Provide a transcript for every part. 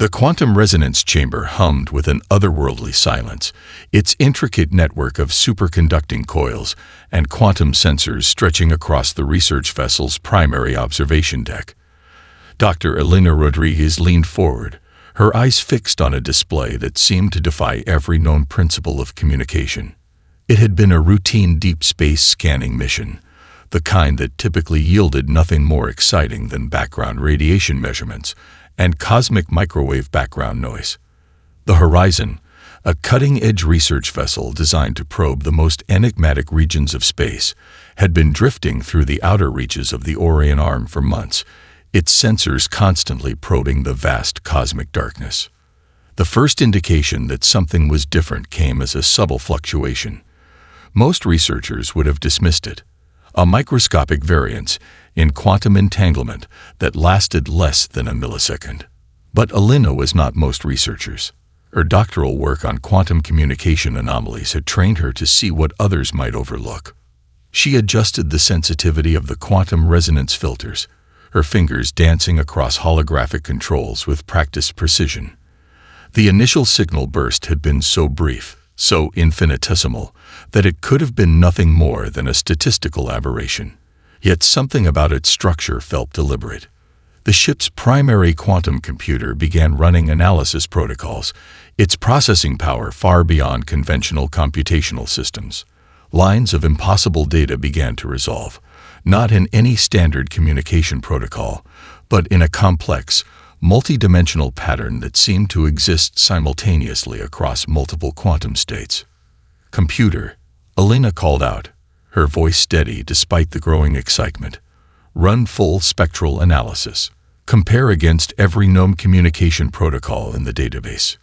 The quantum resonance chamber hummed with an otherworldly silence, its intricate network of superconducting coils and quantum sensors stretching across the research vessel's primary observation deck. Dr. Elena Rodriguez leaned forward, her eyes fixed on a display that seemed to defy every known principle of communication. It had been a routine deep space scanning mission, the kind that typically yielded nothing more exciting than background radiation measurements and cosmic microwave background noise. The Horizon, a cutting-edge research vessel designed to probe the most enigmatic regions of space, had been drifting through the outer reaches of the Orion Arm for months, its sensors constantly probing the vast cosmic darkness. The first indication that something was different came as a subtle fluctuation. Most researchers would have dismissed it, a microscopic variance in quantum entanglement that lasted less than a millisecond. But Elena was not most researchers. Her doctoral work on quantum communication anomalies had trained her to see what others might overlook. She adjusted the sensitivity of the quantum resonance filters, her fingers dancing across holographic controls with practiced precision. The initial signal burst had been so brief, so infinitesimal, that it could have been nothing more than a statistical aberration. Yet something about its structure felt deliberate. The ship's primary quantum computer began running analysis protocols, its processing power far beyond conventional computational systems. Lines of impossible data began to resolve, not in any standard communication protocol, but in a complex, multidimensional pattern that seemed to exist simultaneously across multiple quantum states. "Computer," Elena called out, her voice steady despite the growing excitement. "Run full spectral analysis. Compare against every known communication protocol in the database."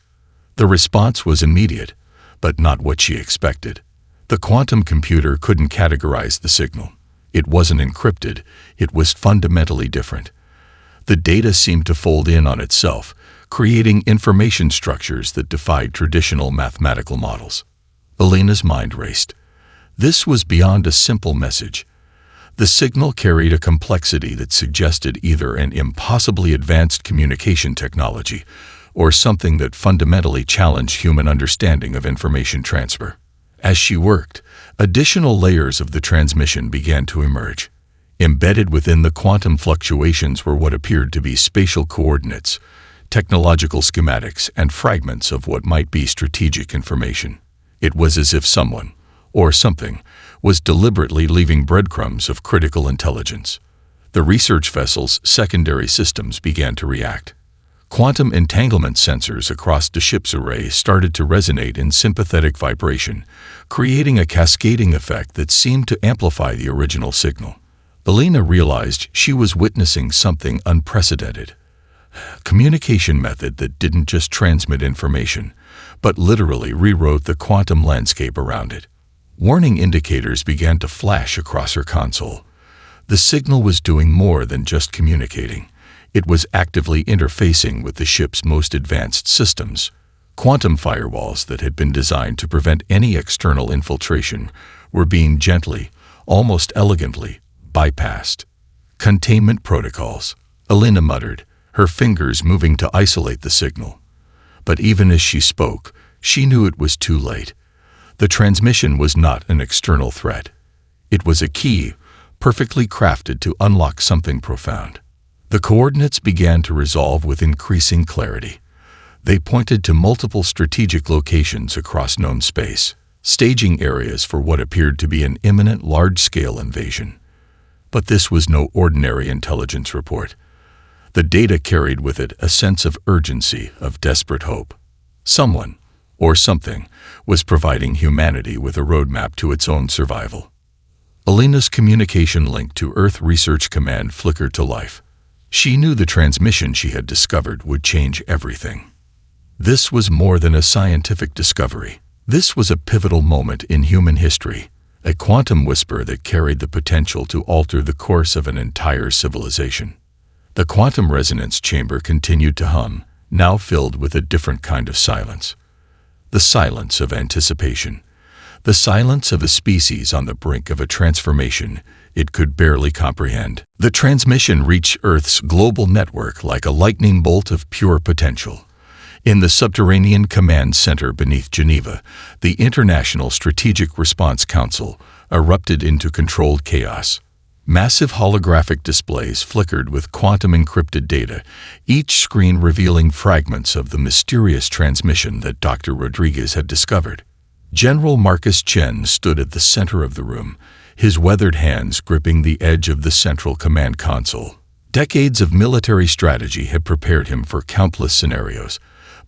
The response was immediate, but not what she expected. The quantum computer couldn't categorize the signal. It wasn't encrypted, it was fundamentally different. The data seemed to fold in on itself, creating information structures that defied traditional mathematical models. Elena's mind raced. This was beyond a simple message. The signal carried a complexity that suggested either an impossibly advanced communication technology or something that fundamentally challenged human understanding of information transfer. As she worked, additional layers of the transmission began to emerge. Embedded within the quantum fluctuations were what appeared to be spatial coordinates, technological schematics, and fragments of what might be strategic information. It was as if someone, or something, was deliberately leaving breadcrumbs of critical intelligence. The research vessel's secondary systems began to react. Quantum entanglement sensors across the ship's array started to resonate in sympathetic vibration, creating a cascading effect that seemed to amplify the original signal. Elena realized she was witnessing something unprecedented. A communication method that didn't just transmit information, but literally rewrote the quantum landscape around it. Warning indicators began to flash across her console. The signal was doing more than just communicating. It was actively interfacing with the ship's most advanced systems. Quantum firewalls that had been designed to prevent any external infiltration were being gently, almost elegantly, bypassed. "Containment protocols," Elena muttered, her fingers moving to isolate the signal. But even as she spoke, she knew it was too late. The transmission was not an external threat. It was a key, perfectly crafted to unlock something profound. The coordinates began to resolve with increasing clarity. They pointed to multiple strategic locations across known space, staging areas for what appeared to be an imminent large-scale invasion. But this was no ordinary intelligence report. The data carried with it a sense of urgency, of desperate hope. Someone, or something, was providing humanity with a roadmap to its own survival. Elena's communication link to Earth Research Command flickered to life. She knew the transmission she had discovered would change everything. This was more than a scientific discovery. This was a pivotal moment in human history, a quantum whisper that carried the potential to alter the course of an entire civilization. The quantum resonance chamber continued to hum, now filled with a different kind of silence. The silence of anticipation. The silence of a species on the brink of a transformation it could barely comprehend. The transmission reached Earth's global network like a lightning bolt of pure potential. In the subterranean command center beneath Geneva, the International Strategic Response Council erupted into controlled chaos. Massive holographic displays flickered with quantum-encrypted data, each screen revealing fragments of the mysterious transmission that Dr. Rodriguez had discovered. General Marcus Chen stood at the center of the room, his weathered hands gripping the edge of the central command console. Decades of military strategy had prepared him for countless scenarios,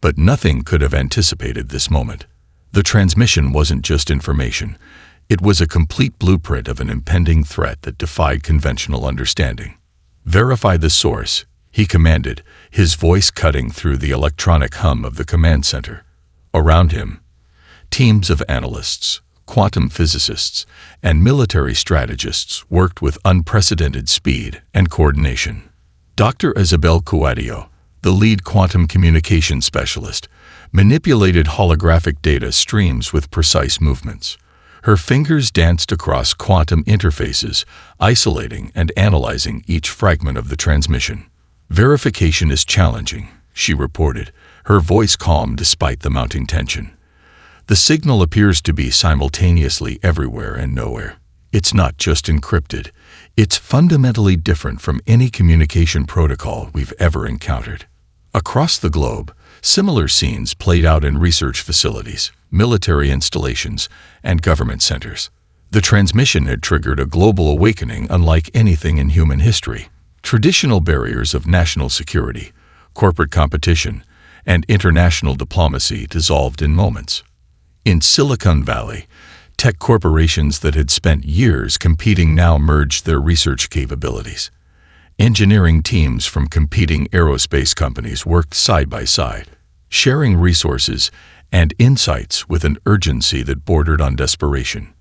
but nothing could have anticipated this moment. The transmission wasn't just information. It was a complete blueprint of an impending threat that defied conventional understanding. "Verify the source," he commanded, his voice cutting through the electronic hum of the command center. Around him, teams of analysts, quantum physicists, and military strategists worked with unprecedented speed and coordination. Dr. Isabel Cuadio, the lead quantum communication specialist, manipulated holographic data streams with precise movements. Her fingers danced across quantum interfaces, isolating and analyzing each fragment of the transmission. "Verification is challenging," she reported, her voice calm despite the mounting tension. "The signal appears to be simultaneously everywhere and nowhere. It's not just encrypted. It's fundamentally different from any communication protocol we've ever encountered." Across the globe, similar scenes played out in research facilities, military installations, and government centers. The transmission had triggered a global awakening unlike anything in human history. Traditional barriers of national security, corporate competition, and international diplomacy dissolved in moments. In Silicon Valley, tech corporations that had spent years competing now merged their research capabilities. Engineering teams from competing aerospace companies worked side by side, sharing resources and insights with an urgency that bordered on desperation.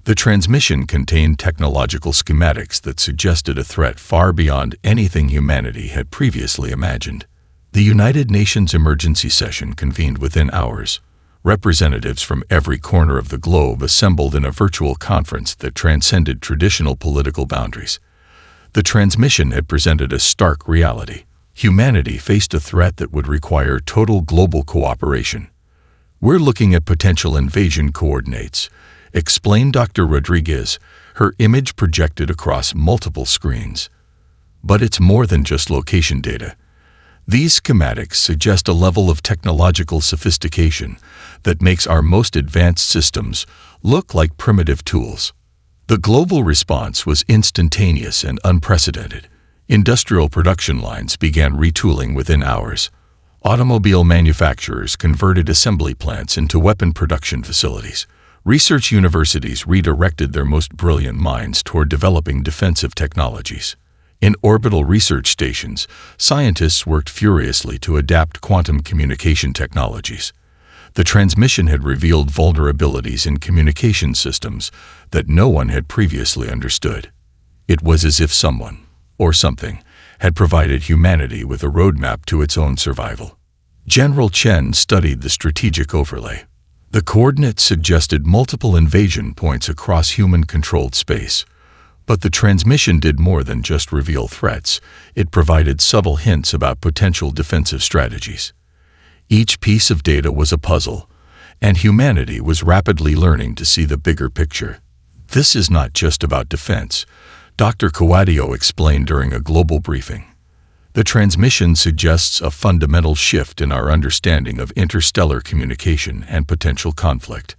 The transmission contained technological schematics that suggested a threat far beyond anything humanity had previously imagined. The United Nations emergency session convened within hours. Representatives from every corner of the globe assembled in a virtual conference that transcended traditional political boundaries. The transmission had presented a stark reality. Humanity faced a threat that would require total global cooperation. "We're looking at potential invasion coordinates," explained Dr. Rodriguez, her image projected across multiple screens. "But it's more than just location data. These schematics suggest a level of technological sophistication that makes our most advanced systems look like primitive tools." The global response was instantaneous and unprecedented. Industrial production lines began retooling within hours. Automobile manufacturers converted assembly plants into weapon production facilities. Research universities redirected their most brilliant minds toward developing defensive technologies. In orbital research stations, scientists worked furiously to adapt quantum communication technologies. The transmission had revealed vulnerabilities in communication systems that no one had previously understood. It was as if someone, or something, had provided humanity with a roadmap to its own survival. General Chen studied the strategic overlay. The coordinates suggested multiple invasion points across human-controlled space. But the transmission did more than just reveal threats. It provided subtle hints about potential defensive strategies. Each piece of data was a puzzle, and humanity was rapidly learning to see the bigger picture. "This is not just about defense," Dr. Cuadio explained during a global briefing. "The transmission suggests a fundamental shift in our understanding of interstellar communication and potential conflict.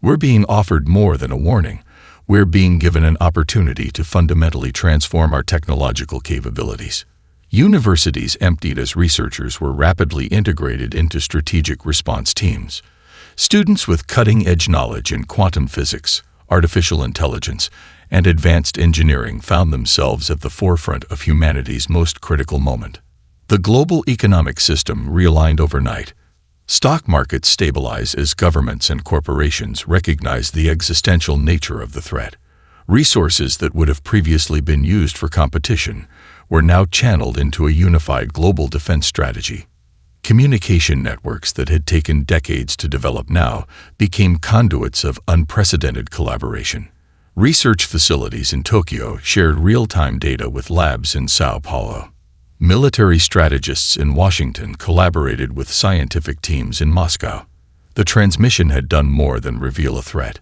We're being offered more than a warning. We're being given an opportunity to fundamentally transform our technological capabilities." Universities emptied as researchers were rapidly integrated into strategic response teams. Students with cutting-edge knowledge in quantum physics, artificial intelligence, and advanced engineering found themselves at the forefront of humanity's most critical moment. The global economic system realigned overnight. Stock markets stabilized as governments and corporations recognized the existential nature of the threat. Resources that would have previously been used for competition were now channeled into a unified global defense strategy. Communication networks that had taken decades to develop now became conduits of unprecedented collaboration. Research facilities in Tokyo shared real-time data with labs in Sao Paulo. Military strategists in Washington collaborated with scientific teams in Moscow. The transmission had done more than reveal a threat.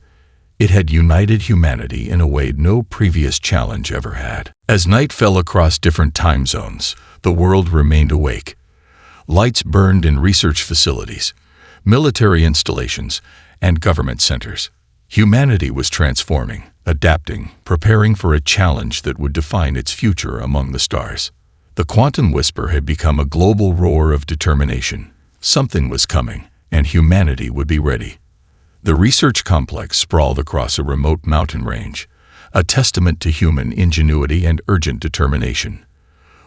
It had united humanity in a way no previous challenge ever had. As night fell across different time zones, the world remained awake. Lights burned in research facilities, military installations, and government centers. Humanity was transforming, adapting, preparing for a challenge that would define its future among the stars. The quantum whisper had become a global roar of determination. Something was coming, and humanity would be ready. The research complex sprawled across a remote mountain range, a testament to human ingenuity and urgent determination.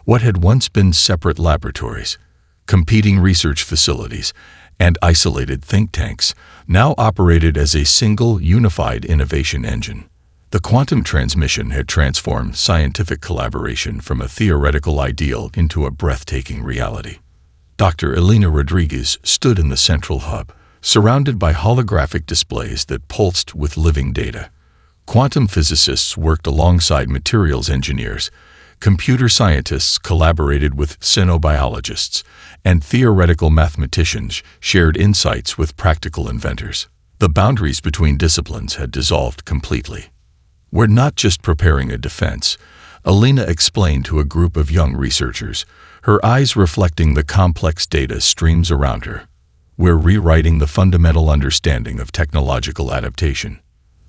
What had once been separate laboratories, competing research facilities, and isolated think tanks now operated as a single, unified innovation engine. The quantum transmission had transformed scientific collaboration from a theoretical ideal into a breathtaking reality. Dr. Elena Rodriguez stood in the central hub, surrounded by holographic displays that pulsed with living data. Quantum physicists worked alongside materials engineers, computer scientists collaborated with xenobiologists, and theoretical mathematicians shared insights with practical inventors. The boundaries between disciplines had dissolved completely. "We're not just preparing a defense," Elena explained to a group of young researchers, her eyes reflecting the complex data streams around her. "We're rewriting the fundamental understanding of technological adaptation."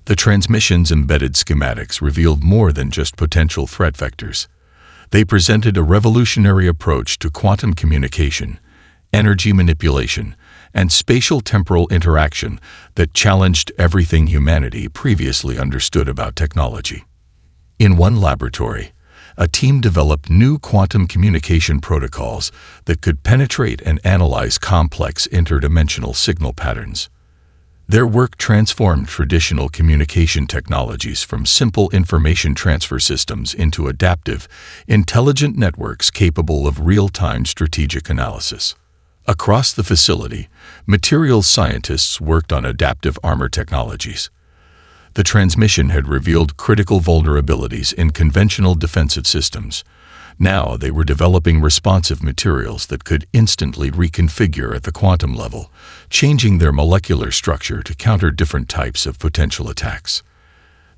The transmission's embedded schematics revealed more than just potential threat vectors. They presented a revolutionary approach to quantum communication, energy manipulation, and spatial-temporal interaction that challenged everything humanity previously understood about technology. In one laboratory, a team developed new quantum communication protocols that could penetrate and analyze complex interdimensional signal patterns. Their work transformed traditional communication technologies from simple information transfer systems into adaptive, intelligent networks capable of real-time strategic analysis. Across the facility, materials scientists worked on adaptive armor technologies. The transmission had revealed critical vulnerabilities in conventional defensive systems. Now they were developing responsive materials that could instantly reconfigure at the quantum level, changing their molecular structure to counter different types of potential attacks.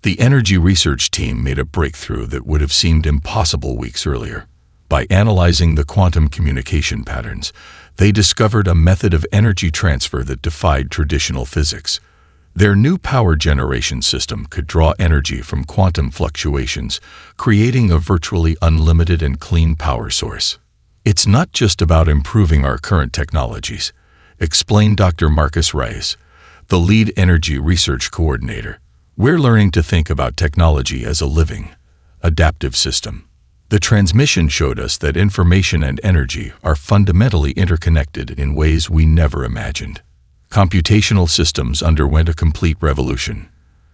The energy research team made a breakthrough that would have seemed impossible weeks earlier. By analyzing the quantum communication patterns, they discovered a method of energy transfer that defied traditional physics. Their new power generation system could draw energy from quantum fluctuations, creating a virtually unlimited and clean power source. "It's not just about improving our current technologies," explained Dr. Marcus Reyes, the lead energy research coordinator. "We're learning to think about technology as a living, adaptive system." The transmission showed us that information and energy are fundamentally interconnected in ways we never imagined. Computational systems underwent a complete revolution.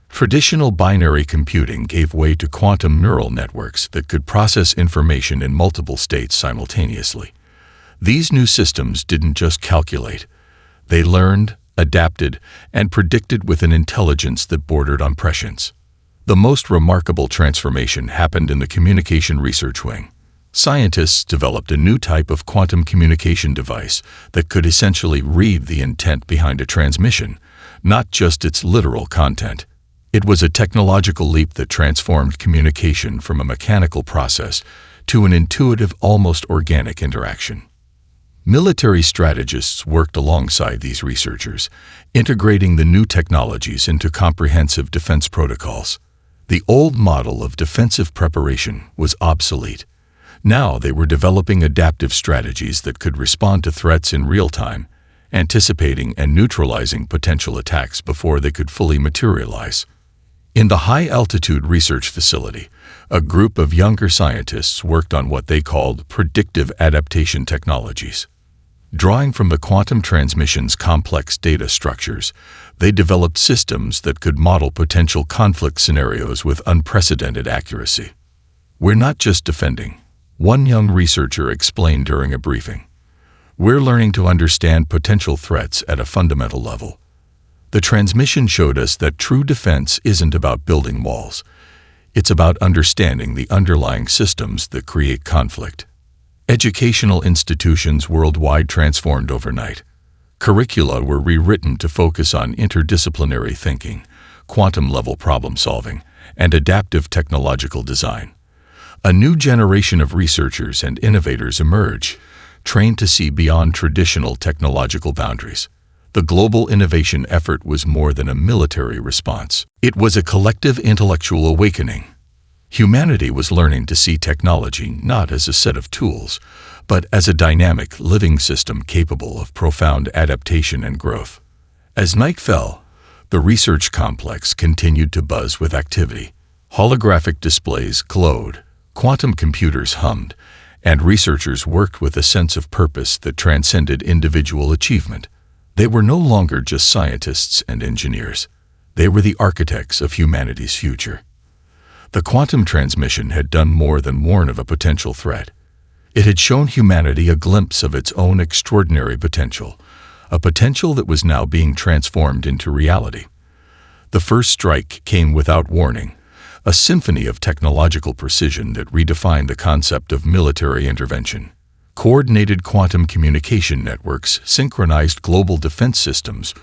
Traditional binary computing gave way to quantum neural networks that could process information in multiple states simultaneously. These new systems didn't just calculate. They learned, adapted, and predicted with an intelligence that bordered on prescience. The most remarkable transformation happened in the communication research wing. Scientists developed a new type of quantum communication device that could essentially read the intent behind a transmission, not just its literal content. It was a technological leap that transformed communication from a mechanical process to an intuitive, almost organic interaction. Military strategists worked alongside these researchers, integrating the new technologies into comprehensive defense protocols. The old model of defensive preparation was obsolete. Now they were developing adaptive strategies that could respond to threats in real time, anticipating and neutralizing potential attacks before they could fully materialize. In the high-altitude research facility, a group of younger scientists worked on what they called predictive adaptation technologies. Drawing from the quantum transmission's complex data structures, they developed systems that could model potential conflict scenarios with unprecedented accuracy. "We're not just defending," one young researcher explained during a briefing. "We're learning to understand potential threats at a fundamental level." The transmission showed us that true defense isn't about building walls. It's about understanding the underlying systems that create conflict. Educational institutions worldwide transformed overnight. Curricula were rewritten to focus on interdisciplinary thinking, quantum-level problem-solving, and adaptive technological design. A new generation of researchers and innovators emerged, trained to see beyond traditional technological boundaries. The global innovation effort was more than a military response. It was a collective intellectual awakening. Humanity was learning to see technology not as a set of tools, but as a dynamic, living system capable of profound adaptation and growth. As night fell, the research complex continued to buzz with activity. Holographic displays glowed, quantum computers hummed, and researchers worked with a sense of purpose that transcended individual achievement. They were no longer just scientists and engineers. They were the architects of humanity's future. The quantum transmission had done more than warn of a potential threat. It had shown humanity a glimpse of its own extraordinary potential, a potential that was now being transformed into reality. The first strike came without warning, a symphony of technological precision that redefined the concept of military intervention. Coordinated quantum communication networks synchronized global defense systems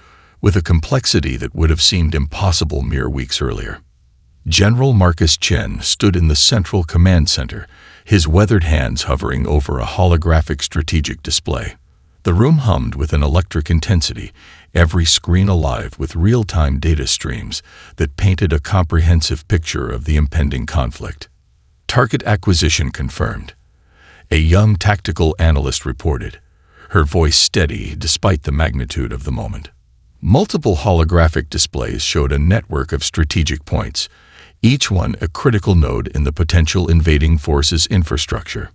with a complexity that would have seemed impossible mere weeks earlier. General Marcus Chen stood in the central command center, his weathered hands hovering over a holographic strategic display. The room hummed with an electric intensity, every screen alive with real-time data streams that painted a comprehensive picture of the impending conflict. Target acquisition confirmed. A young tactical analyst reported, her voice steady despite the magnitude of the moment. Multiple holographic displays showed a network of strategic points, each one a critical node in the potential invading force's infrastructure.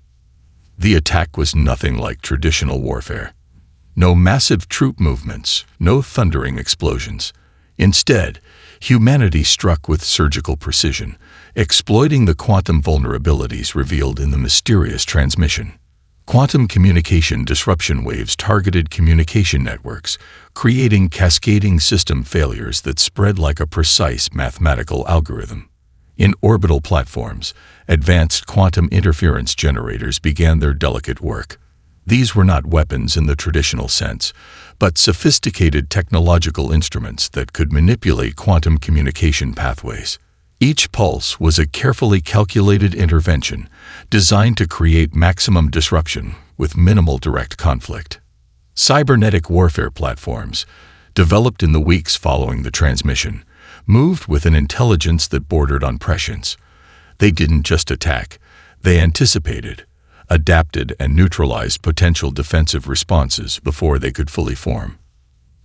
The attack was nothing like traditional warfare. No massive troop movements, no thundering explosions. Instead, humanity struck with surgical precision, exploiting the quantum vulnerabilities revealed in the mysterious transmission. Quantum communication disruption waves targeted communication networks, creating cascading system failures that spread like a precise mathematical algorithm. In orbital platforms, advanced quantum interference generators began their delicate work. These were not weapons in the traditional sense, but sophisticated technological instruments that could manipulate quantum communication pathways. Each pulse was a carefully calculated intervention designed to create maximum disruption with minimal direct conflict. Cybernetic warfare platforms, developed in the weeks following the transmission, moved with an intelligence that bordered on prescience. They didn't just attack, they anticipated, adapted, and neutralized potential defensive responses before they could fully form.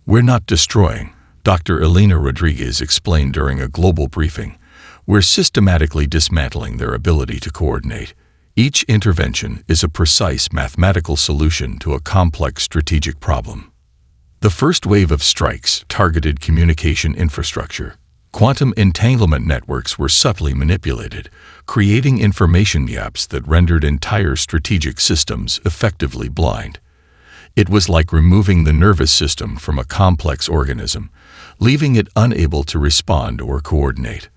"We're not destroying," Dr. Elena Rodriguez explained during a global briefing. "We're systematically dismantling their ability to coordinate. Each intervention is a precise mathematical solution to a complex strategic problem." The first wave of strikes targeted communication infrastructure. Quantum entanglement networks were subtly manipulated, creating information gaps that rendered entire strategic systems effectively blind. It was like removing the nervous system from a complex organism, leaving it unable to respond or coordinate.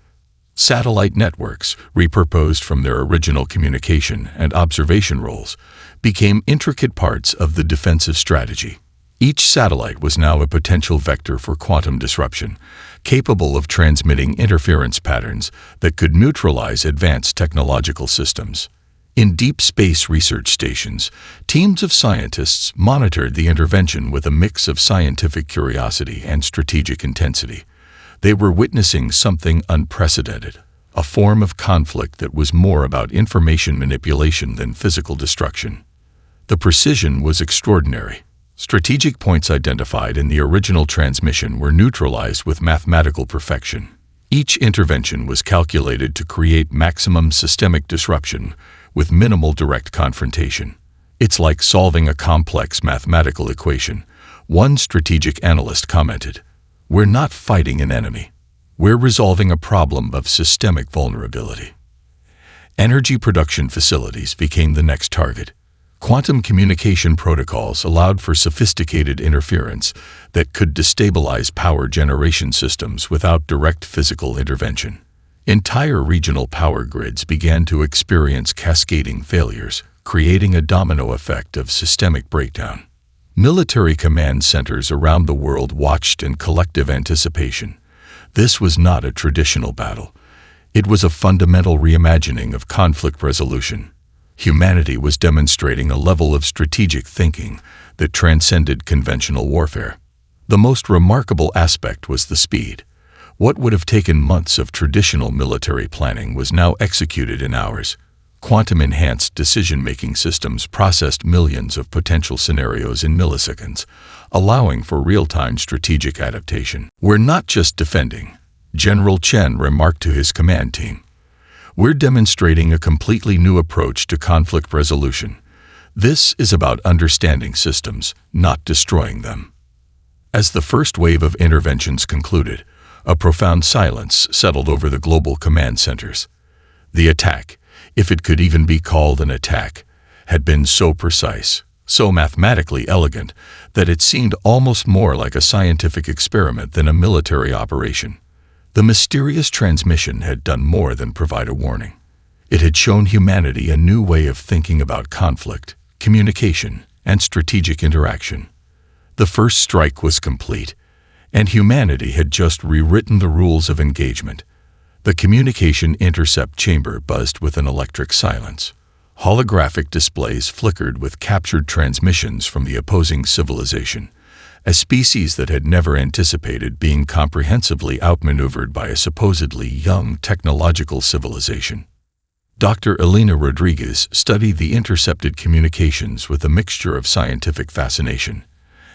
Satellite networks, repurposed from their original communication and observation roles, became intricate parts of the defensive strategy. Each satellite was now a potential vector for quantum disruption, capable of transmitting interference patterns that could neutralize advanced technological systems. In deep space research stations, teams of scientists monitored the intervention with a mix of scientific curiosity and strategic intensity. They were witnessing something unprecedented, a form of conflict that was more about information manipulation than physical destruction. The precision was extraordinary. Strategic points identified in the original transmission were neutralized with mathematical perfection. Each intervention was calculated to create maximum systemic disruption with minimal direct confrontation. "It's like solving a complex mathematical equation," one strategic analyst commented. "We're not fighting an enemy. We're resolving a problem of systemic vulnerability." Energy production facilities became the next target. Quantum communication protocols allowed for sophisticated interference that could destabilize power generation systems without direct physical intervention. Entire regional power grids began to experience cascading failures, creating a domino effect of systemic breakdown. Military command centers around the world watched in collective anticipation. This was not a traditional battle. It was a fundamental reimagining of conflict resolution. Humanity was demonstrating a level of strategic thinking that transcended conventional warfare. The most remarkable aspect was the speed. What would have taken months of traditional military planning was now executed in hours. Quantum-enhanced decision-making systems processed millions of potential scenarios in milliseconds, allowing for real-time strategic adaptation. "We're not just defending," General Chen remarked to his command team. "We're demonstrating a completely new approach to conflict resolution. This is about understanding systems, not destroying them." As the first wave of interventions concluded, a profound silence settled over the global command centers. The attack, if it could even be called an attack, had been so precise, so mathematically elegant, that it seemed almost more like a scientific experiment than a military operation. The mysterious transmission had done more than provide a warning. It had shown humanity a new way of thinking about conflict, communication, and strategic interaction. The first strike was complete, and humanity had just rewritten the rules of engagement. The communication intercept chamber buzzed with an electric silence. Holographic displays flickered with captured transmissions from the opposing civilization, a species that had never anticipated being comprehensively outmaneuvered by a supposedly young technological civilization. Dr. Elena Rodriguez studied the intercepted communications with a mixture of scientific fascination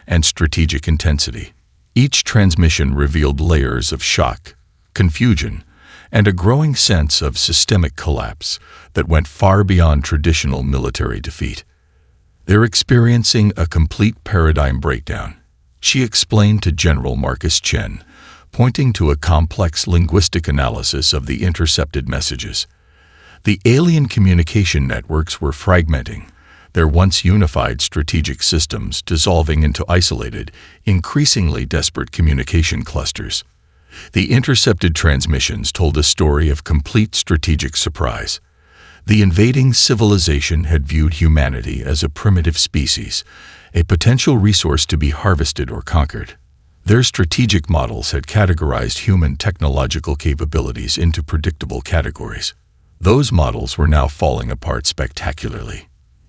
and strategic intensity. Each transmission revealed layers of shock, confusion, and a growing sense of systemic collapse that went far beyond traditional military defeat. "They're experiencing a complete paradigm breakdown," she explained to General Marcus Chen, pointing to a complex linguistic analysis of the intercepted messages. The alien communication networks were fragmenting, their once unified strategic systems dissolving into isolated, increasingly desperate communication clusters. The intercepted transmissions told a story of complete strategic surprise. The invading civilization had viewed humanity as a primitive species, a potential resource to be harvested or conquered. Their strategic models had categorized human technological capabilities into predictable categories. Those models were now falling apart spectacularly.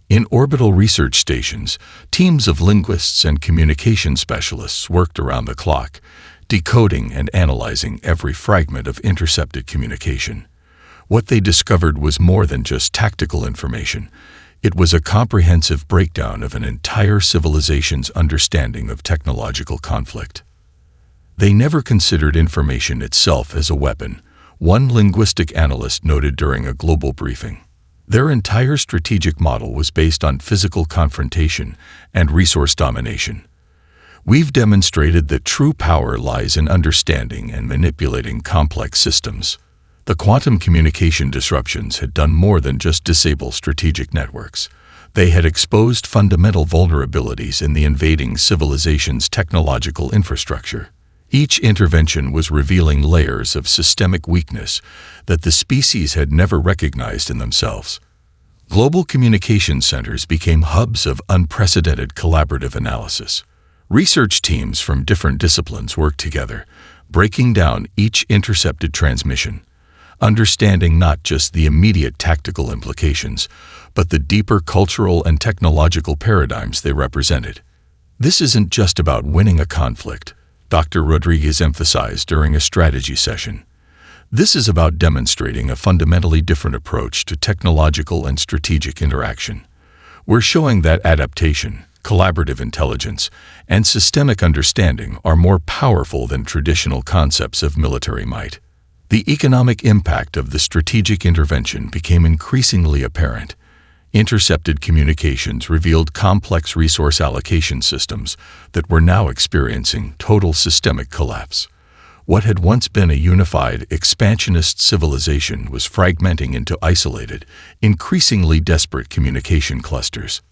In orbital research stations, teams of linguists and communication specialists worked around the clock, decoding and analyzing every fragment of intercepted communication. What they discovered was more than just tactical information. It was a comprehensive breakdown of an entire civilization's understanding of technological conflict. They never considered information itself as a weapon, one linguistic analyst noted during a global briefing. Their entire strategic model was based on physical confrontation and resource domination. "We've demonstrated that true power lies in understanding and manipulating complex systems." The quantum communication disruptions had done more than just disable strategic networks. They had exposed fundamental vulnerabilities in the invading civilization's technological infrastructure. Each intervention was revealing layers of systemic weakness that the species had never recognized in themselves. Global communication centers became hubs of unprecedented collaborative analysis. Research teams from different disciplines worked together, breaking down each intercepted transmission, understanding not just the immediate tactical implications, but the deeper cultural and technological paradigms they represented. "This isn't just about winning a conflict," Dr. Rodriguez emphasized during a strategy session. "This is about demonstrating a fundamentally different approach to technological and strategic interaction. We're showing that adaptation, collaborative intelligence, and systemic understanding are more powerful than traditional concepts of military might." The economic impact of the strategic intervention became increasingly apparent. Intercepted communications revealed complex resource allocation systems that were now experiencing total systemic collapse. What had once been a unified, expansionist civilization was fragmenting into isolated, increasingly desperate communication clusters.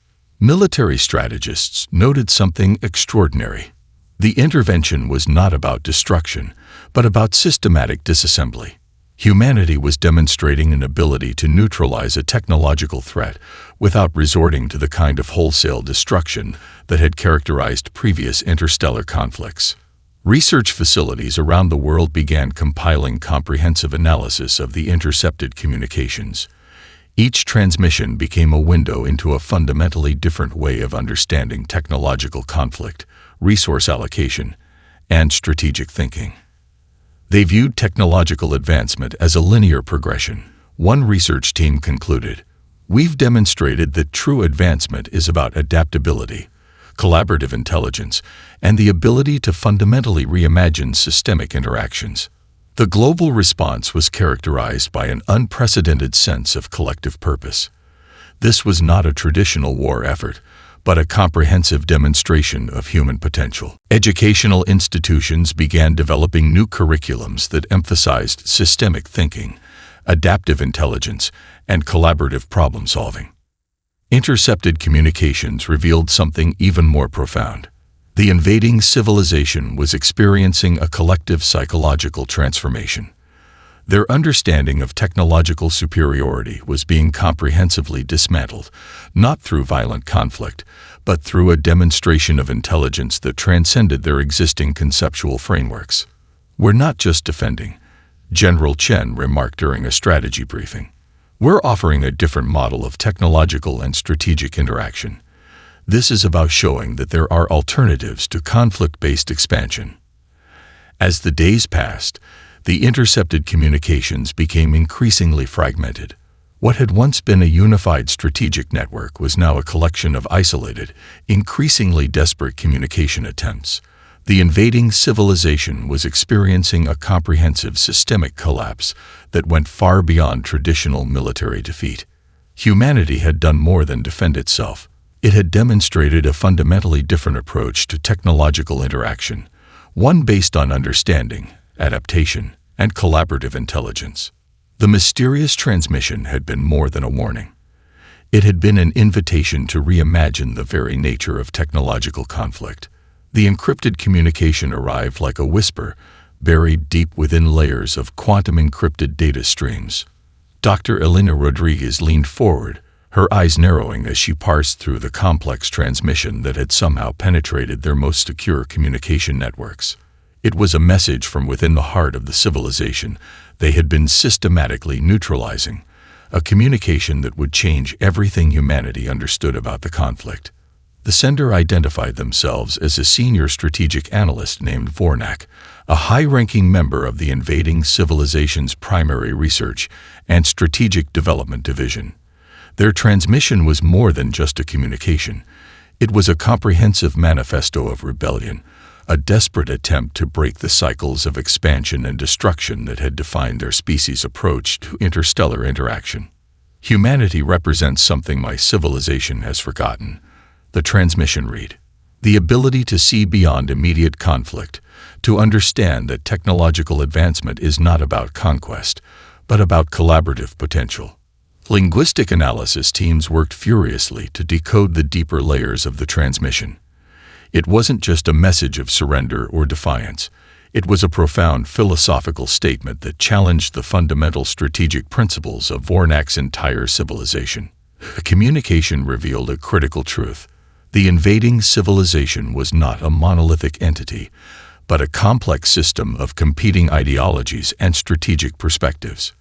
Military strategists noted something extraordinary. The intervention was not about destruction, but about systematic disassembly. Humanity was demonstrating an ability to neutralize a technological threat without resorting to the kind of wholesale destruction that had characterized previous interstellar conflicts. Research facilities around the world began compiling comprehensive analysis of the intercepted communications. Each transmission became a window into a fundamentally different way of understanding technological conflict, resource allocation, and strategic thinking. They viewed technological advancement as a linear progression. One research team concluded, "We've demonstrated that true advancement is about adaptability, collaborative intelligence, and the ability to fundamentally reimagine systemic interactions." The global response was characterized by an unprecedented sense of collective purpose. This was not a traditional war effort, but a comprehensive demonstration of human potential. Educational institutions began developing new curriculums that emphasized systemic thinking, adaptive intelligence, and collaborative problem-solving. Intercepted communications revealed something even more profound. The invading civilization was experiencing a collective psychological transformation. Their understanding of technological superiority was being comprehensively dismantled, not through violent conflict, but through a demonstration of intelligence that transcended their existing conceptual frameworks. "We're not just defending," General Chen remarked during a strategy briefing. "We're offering a different model of technological and strategic interaction. This is about showing that there are alternatives to conflict-based expansion." As the days passed, the intercepted communications became increasingly fragmented. What had once been a unified strategic network was now a collection of isolated, increasingly desperate communication attempts. The invading civilization was experiencing a comprehensive systemic collapse that went far beyond traditional military defeat. Humanity had done more than defend itself. It had demonstrated a fundamentally different approach to technological interaction, one based on understanding, adaptation, and collaborative intelligence. The mysterious transmission had been more than a warning. It had been an invitation to reimagine the very nature of technological conflict. The encrypted communication arrived like a whisper, buried deep within layers of quantum-encrypted data streams. Dr. Elena Rodriguez leaned forward, her eyes narrowing as she parsed through the complex transmission that had somehow penetrated their most secure communication networks. It was a message from within the heart of the civilization they had been systematically neutralizing, a communication that would change everything humanity understood about the conflict. The sender identified themselves as a senior strategic analyst named Vornak, a high-ranking member of the invading civilization's primary research and strategic development division. Their transmission was more than just a communication. It was a comprehensive manifesto of rebellion, a desperate attempt to break the cycles of expansion and destruction that had defined their species' approach to interstellar interaction. "Humanity represents something my civilization has forgotten," the transmission read. "The ability to see beyond immediate conflict, to understand that technological advancement is not about conquest, but about collaborative potential." Linguistic analysis teams worked furiously to decode the deeper layers of the transmission. It wasn't just a message of surrender or defiance. It was a profound philosophical statement that challenged the fundamental strategic principles of Vornak's entire civilization. The communication revealed a critical truth. The invading civilization was not a monolithic entity, but a complex system of competing ideologies and strategic perspectives.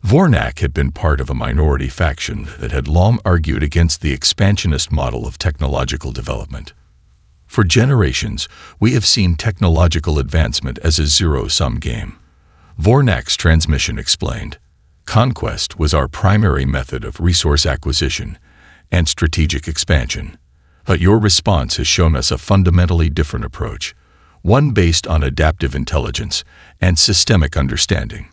Vornak had been part of a minority faction that had long argued against the expansionist model of technological development. For generations, we have seen technological advancement as a zero-sum game. Vornak's transmission explained, "Conquest was our primary method of resource acquisition and strategic expansion. But your response has shown us a fundamentally different approach, one based on adaptive intelligence and systemic understanding."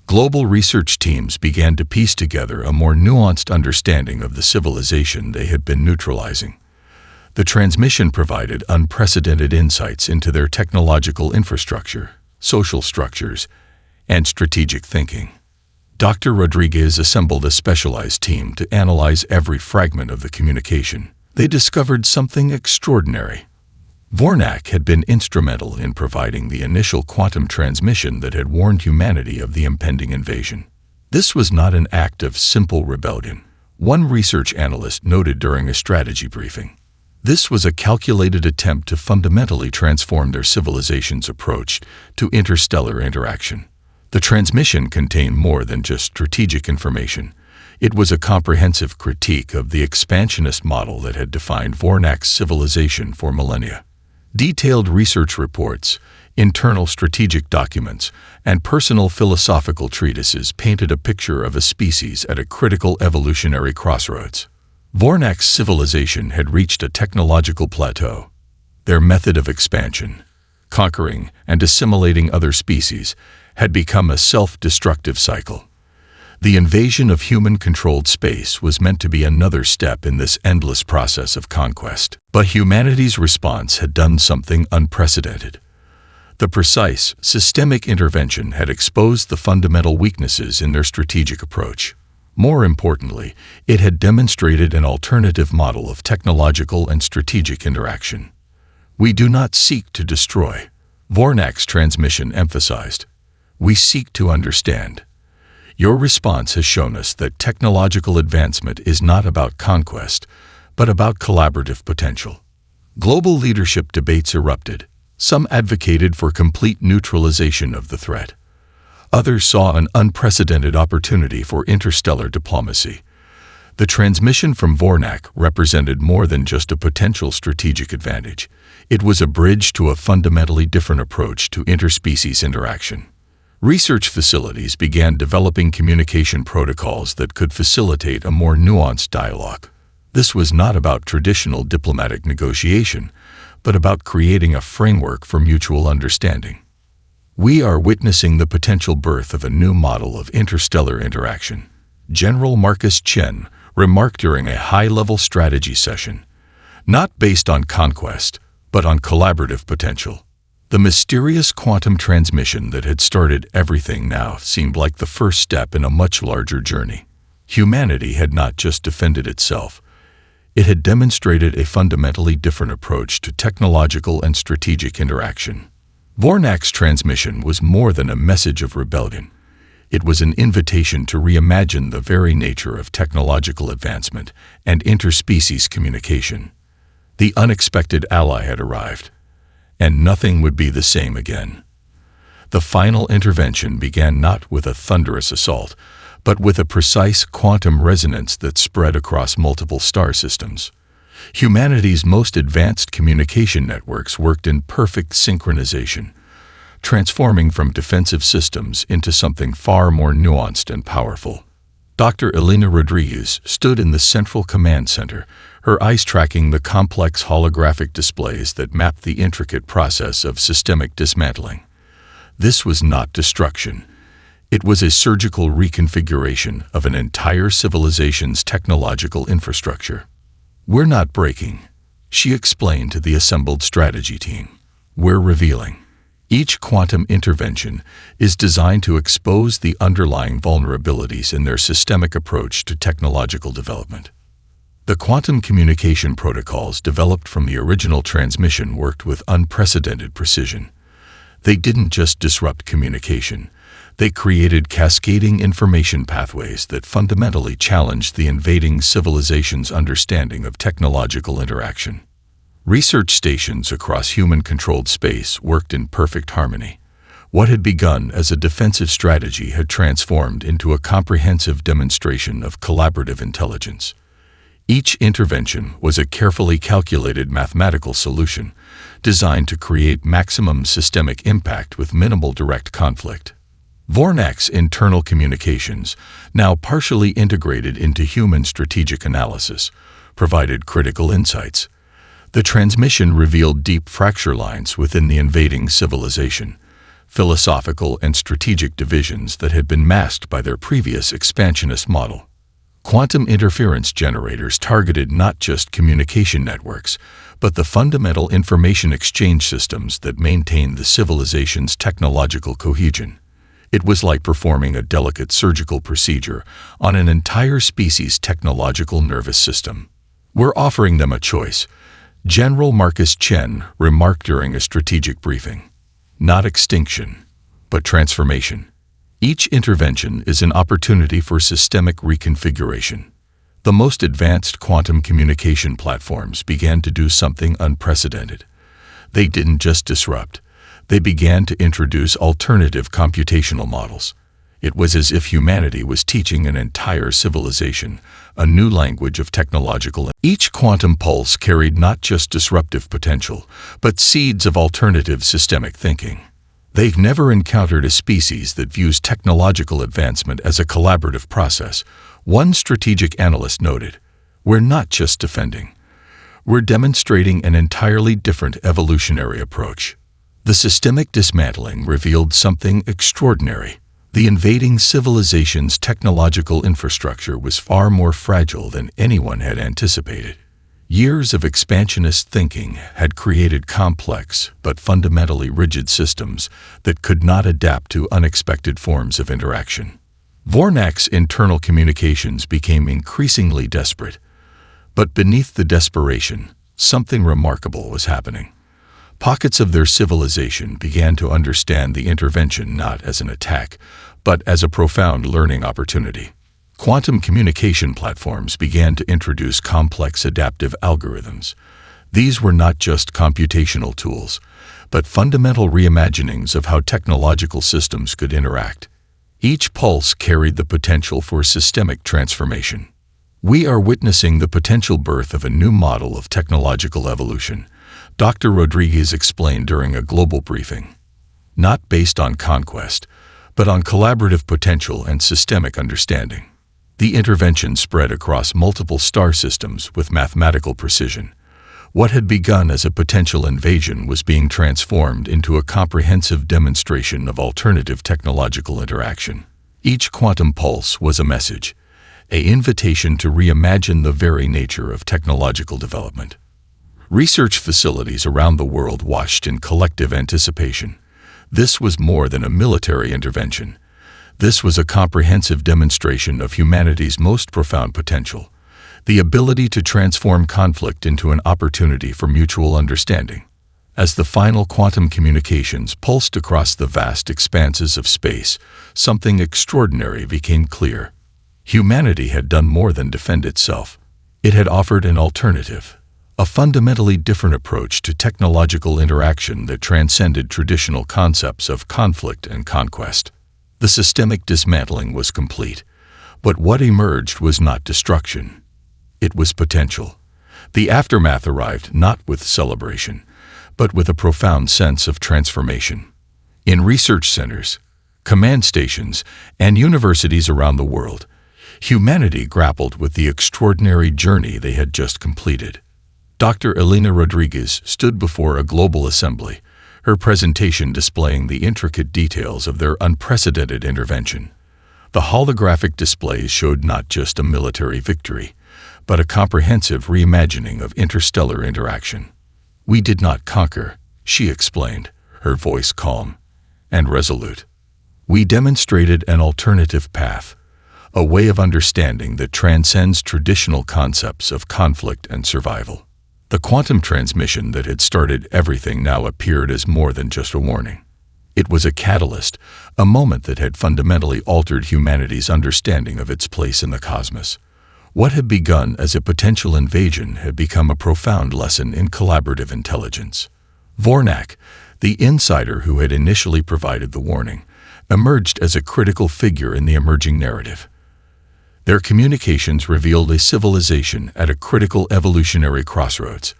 Global research teams began to piece together a more nuanced understanding of the civilization they had been neutralizing. The transmission provided unprecedented insights into their technological infrastructure, social structures, and strategic thinking. Dr. Rodriguez assembled a specialized team to analyze every fragment of the communication. They discovered something extraordinary. Vornak had been instrumental in providing the initial quantum transmission that had warned humanity of the impending invasion. This was not an act of simple rebellion, one research analyst noted during a strategy briefing. This was a calculated attempt to fundamentally transform their civilization's approach to interstellar interaction. The transmission contained more than just strategic information. It was a comprehensive critique of the expansionist model that had defined Vornak's civilization for millennia. Detailed research reports, internal strategic documents, and personal philosophical treatises painted a picture of a species at a critical evolutionary crossroads. Vornak's civilization had reached a technological plateau. Their method of expansion, conquering and assimilating other species, had become a self-destructive cycle. The invasion of human-controlled space was meant to be another step in this endless process of conquest. But humanity's response had done something unprecedented. The precise, systemic intervention had exposed the fundamental weaknesses in their strategic approach. More importantly, it had demonstrated an alternative model of technological and strategic interaction. We do not seek to destroy, Vornak's transmission emphasized. We seek to understand. Your response has shown us that technological advancement is not about conquest, but about collaborative potential. Global leadership debates erupted. Some advocated for complete neutralization of the threat. Others saw an unprecedented opportunity for interstellar diplomacy. The transmission from Vornak represented more than just a potential strategic advantage. It was a bridge to a fundamentally different approach to interspecies interaction. Research facilities began developing communication protocols that could facilitate a more nuanced dialogue. This was not about traditional diplomatic negotiation, but about creating a framework for mutual understanding. We are witnessing the potential birth of a new model of interstellar interaction, General Marcus Chen remarked during a high-level strategy session, not based on conquest, but on collaborative potential. The mysterious quantum transmission that had started everything now seemed like the first step in a much larger journey. Humanity had not just defended itself. It had demonstrated a fundamentally different approach to technological and strategic interaction. Vornak's transmission was more than a message of rebellion. It was an invitation to reimagine the very nature of technological advancement and interspecies communication. The unexpected ally had arrived, and nothing would be the same again. The final intervention began not with a thunderous assault, but with a precise quantum resonance that spread across multiple star systems. Humanity's most advanced communication networks worked in perfect synchronization, transforming from defensive systems into something far more nuanced and powerful. Dr. Elena Rodriguez stood in the central command center, her eyes tracking the complex holographic displays that mapped the intricate process of systemic dismantling. This was not destruction. It was a surgical reconfiguration of an entire civilization's technological infrastructure. "We're not breaking," she explained to the assembled strategy team. "We're revealing." Each quantum intervention is designed to expose the underlying vulnerabilities in their systemic approach to technological development. The quantum communication protocols developed from the original transmission worked with unprecedented precision. They didn't just disrupt communication. They created cascading information pathways that fundamentally challenged the invading civilization's understanding of technological interaction. Research stations across human-controlled space worked in perfect harmony. What had begun as a defensive strategy had transformed into a comprehensive demonstration of collaborative intelligence. Each intervention was a carefully calculated mathematical solution designed to create maximum systemic impact with minimal direct conflict. Vornak's internal communications, now partially integrated into human strategic analysis, provided critical insights. The transmission revealed deep fracture lines within the invading civilization, philosophical and strategic divisions that had been masked by their previous expansionist model. Quantum interference generators targeted not just communication networks, but the fundamental information exchange systems that maintained the civilization's technological cohesion. It was like performing a delicate surgical procedure on an entire species' technological nervous system. We're offering them a choice: General Marcus Chen remarked during a strategic briefing. Not extinction, but transformation. Each intervention is an opportunity for systemic reconfiguration. The most advanced quantum communication platforms began to do something unprecedented. They didn't just disrupt. They began to introduce alternative computational models. It was as if humanity was teaching an entire civilization a new language of technological. Each quantum pulse carried not just disruptive potential, but seeds of alternative systemic thinking. They've never encountered a species that views technological advancement as a collaborative process. One strategic analyst noted, "We're not just defending. We're demonstrating an entirely different evolutionary approach." The systemic dismantling revealed something extraordinary. The invading civilization's technological infrastructure was far more fragile than anyone had anticipated. Years of expansionist thinking had created complex but fundamentally rigid systems that could not adapt to unexpected forms of interaction. Vornak's internal communications became increasingly desperate. But beneath the desperation, something remarkable was happening. Pockets of their civilization began to understand the intervention not as an attack, but as a profound learning opportunity. Quantum communication platforms began to introduce complex adaptive algorithms. These were not just computational tools, but fundamental reimaginings of how technological systems could interact. Each pulse carried the potential for systemic transformation. We are witnessing the potential birth of a new model of technological evolution, Dr. Rodriguez explained during a global briefing. Not based on conquest, but on collaborative potential and systemic understanding. The intervention spread across multiple star systems with mathematical precision. What had begun as a potential invasion was being transformed into a comprehensive demonstration of alternative technological interaction. Each quantum pulse was a message, an invitation to reimagine the very nature of technological development. Research facilities around the world watched in collective anticipation. This was more than a military intervention. This was a comprehensive demonstration of humanity's most profound potential, the ability to transform conflict into an opportunity for mutual understanding. As the final quantum communications pulsed across the vast expanses of space, something extraordinary became clear. Humanity had done more than defend itself. It had offered an alternative, a fundamentally different approach to technological interaction that transcended traditional concepts of conflict and conquest. The systemic dismantling was complete, but what emerged was not destruction. It was potential. The aftermath arrived not with celebration, but with a profound sense of transformation. In research centers, command stations, and universities around the world, humanity grappled with the extraordinary journey they had just completed. Dr. Elena Rodriguez stood before a global assembly, her presentation displaying the intricate details of their unprecedented intervention. The holographic displays showed not just a military victory, but a comprehensive reimagining of interstellar interaction. "We did not conquer," she explained, her voice calm and resolute. "We demonstrated an alternative path, a way of understanding that transcends traditional concepts of conflict and survival." The quantum transmission that had started everything now appeared as more than just a warning. It was a catalyst, a moment that had fundamentally altered humanity's understanding of its place in the cosmos. What had begun as a potential invasion had become a profound lesson in collaborative intelligence. Vornak, the insider who had initially provided the warning, emerged as a critical figure in the emerging narrative. Their communications revealed a civilization at a critical evolutionary crossroads,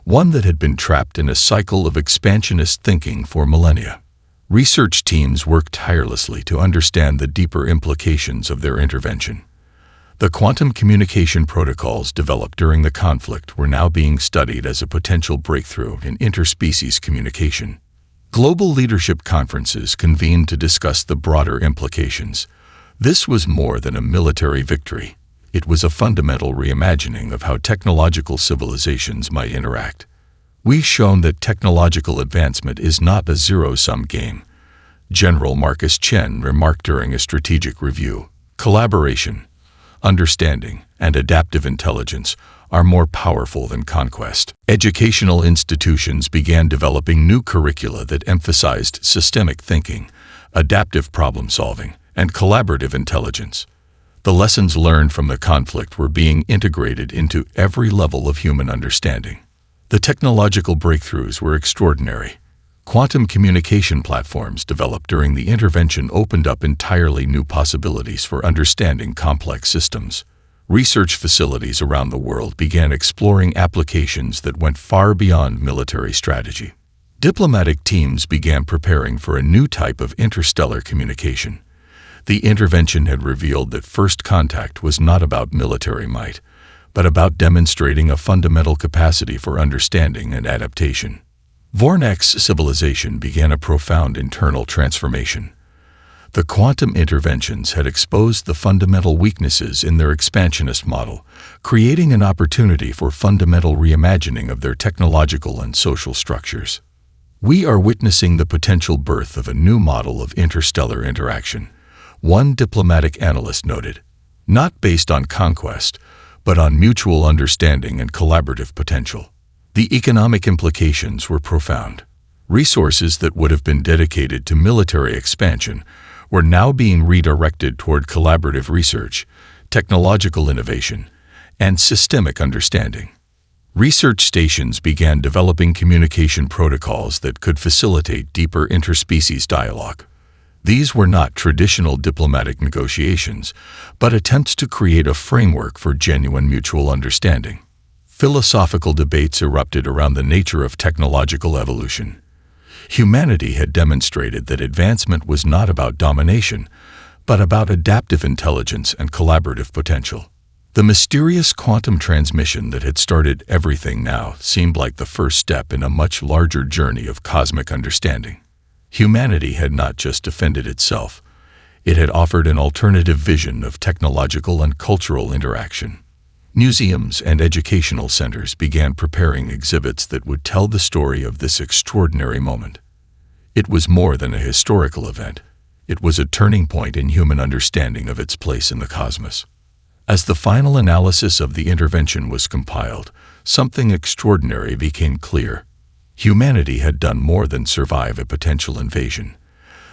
one that had been trapped in a cycle of expansionist thinking for millennia. Research teams worked tirelessly to understand the deeper implications of their intervention. The quantum communication protocols developed during the conflict were now being studied as a potential breakthrough in interspecies communication. Global leadership conferences convened to discuss the broader implications. This was more than a military victory. It was a fundamental reimagining of how technological civilizations might interact. We've shown that technological advancement is not a zero-sum game, General Marcus Chen remarked during a strategic review. Collaboration, understanding, and adaptive intelligence are more powerful than conquest. Educational institutions began developing new curricula that emphasized systemic thinking, adaptive problem-solving, and collaborative intelligence. The lessons learned from the conflict were being integrated into every level of human understanding. The technological breakthroughs were extraordinary. Quantum communication platforms developed during the intervention opened up entirely new possibilities for understanding complex systems. Research facilities around the world began exploring applications that went far beyond military strategy. Diplomatic teams began preparing for a new type of interstellar communication. The intervention had revealed that first contact was not about military might, but about demonstrating a fundamental capacity for understanding and adaptation. Vornak's civilization began a profound internal transformation. The quantum interventions had exposed the fundamental weaknesses in their expansionist model, creating an opportunity for fundamental reimagining of their technological and social structures. We are witnessing the potential birth of a new model of interstellar interaction, one diplomatic analyst noted, not based on conquest, but on mutual understanding and collaborative potential. The economic implications were profound. Resources that would have been dedicated to military expansion were now being redirected toward collaborative research, technological innovation, and systemic understanding. Research stations began developing communication protocols that could facilitate deeper interspecies dialogue. These were not traditional diplomatic negotiations, but attempts to create a framework for genuine mutual understanding. Philosophical debates erupted around the nature of technological evolution. Humanity had demonstrated that advancement was not about domination, but about adaptive intelligence and collaborative potential. The mysterious quantum transmission that had started everything now seemed like the first step in a much larger journey of cosmic understanding. Humanity had not just defended itself, it had offered an alternative vision of technological and cultural interaction. Museums and educational centers began preparing exhibits that would tell the story of this extraordinary moment. It was more than a historical event. It was a turning point in human understanding of its place in the cosmos. As the final analysis of the intervention was compiled, something extraordinary became clear. Humanity had done more than survive a potential invasion.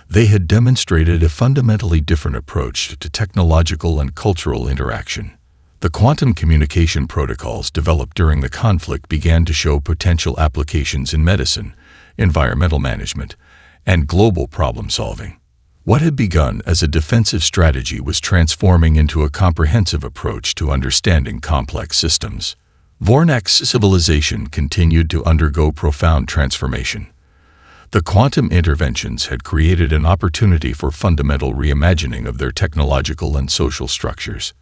They had demonstrated a fundamentally different approach to technological and cultural interaction. The quantum communication protocols developed during the conflict began to show potential applications in medicine, environmental management, and global problem-solving. What had begun as a defensive strategy was transforming into a comprehensive approach to understanding complex systems. Vornak's civilization continued to undergo profound transformation. The quantum interventions had created an opportunity for fundamental reimagining of their technological and social structures.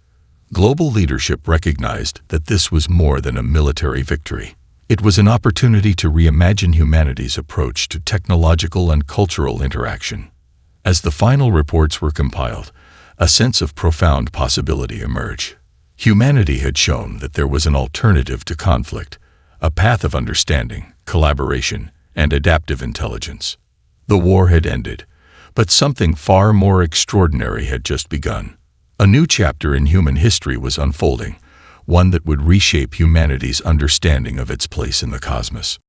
Global leadership recognized that this was more than a military victory. It was an opportunity to reimagine humanity's approach to technological and cultural interaction. As the final reports were compiled, a sense of profound possibility emerged. Humanity had shown that there was an alternative to conflict, a path of understanding, collaboration, and adaptive intelligence. The war had ended, but something far more extraordinary had just begun. A new chapter in human history was unfolding, one that would reshape humanity's understanding of its place in the cosmos.